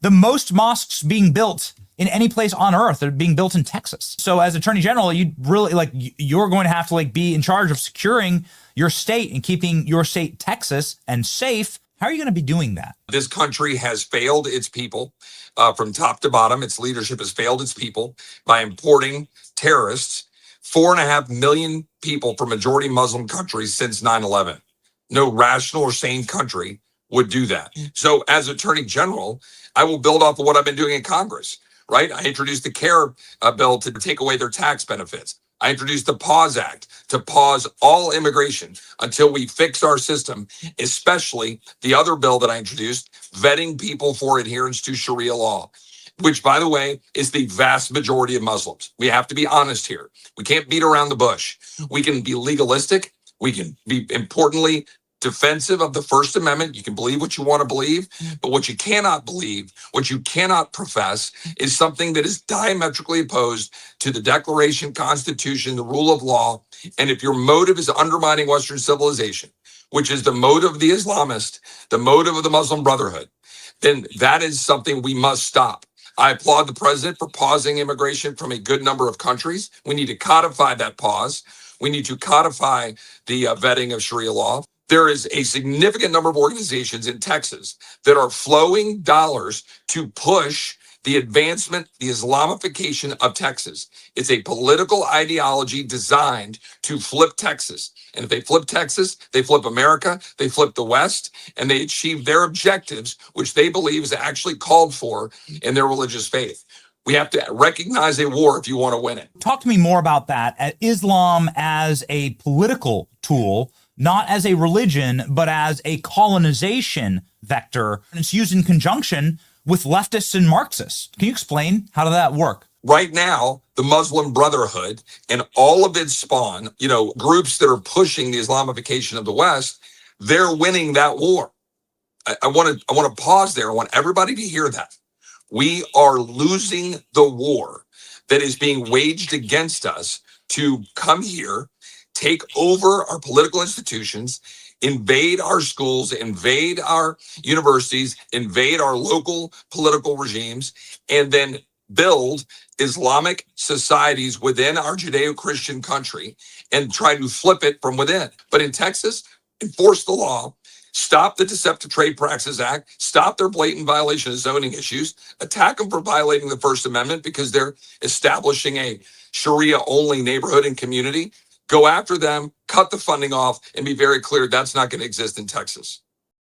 the most mosques being built in any place on earth are being built in Texas. So as Attorney General, you really you're going to have to be in charge of securing your state and keeping your state, Texas, and safe. How are you going to be doing that? This country has failed its people from top to bottom. Its leadership has failed its people by importing terrorists, 4.5 million people from majority Muslim countries since 9/11. No rational or sane country would do that. So as Attorney General, I will build off of what I've been doing in Congress, right? I introduced the CARE bill to take away their tax benefits. I introduced the PAUSE Act to pause all immigration until we fix our system, especially the other bill that I introduced, vetting people for adherence to Sharia law, which, by the way, is the vast majority of Muslims. We have to be honest here. We can't beat around the bush. We can be legalistic. We can be, importantly, defensive of the First Amendment. You can believe what you want to believe, but what you cannot believe, what you cannot profess, is something that is diametrically opposed to the Declaration, Constitution, the rule of law. And if your motive is undermining Western civilization, which is the motive of the Islamist, the motive of the Muslim Brotherhood, then that is something we must stop. I applaud the president for pausing immigration from a good number of countries. We need to codify that pause. We need to codify the vetting of Sharia law. There is a significant number of organizations in Texas that are flowing dollars to push the advancement, the Islamification of Texas. It's a political ideology designed to flip Texas. And if they flip Texas, they flip America, they flip the West, and they achieve their objectives, which they believe is actually called for in their religious faith. We have to recognize a war if you want to win it. Talk to me more about that. Islam as a political tool, not as a religion, but as a colonization vector. And it's used in conjunction with leftists and Marxists. Can you explain how does that work? Right now, the Muslim Brotherhood and all of its spawn, groups that are pushing the Islamification of the West, they're winning that war. I want to pause there. I want everybody to hear that. We are losing the war that is being waged against us to come here, take over our political institutions, invade our schools, invade our universities, invade our local political regimes, and then build Islamic societies within our Judeo-Christian country and try to flip it from within. But in Texas, enforce the law, stop the Deceptive Trade Practices Act, stop their blatant violation of zoning issues, attack them for violating the First Amendment because they're establishing a Sharia-only neighborhood and community. Go after them, cut the funding off, and be very clear that's not going to exist in Texas.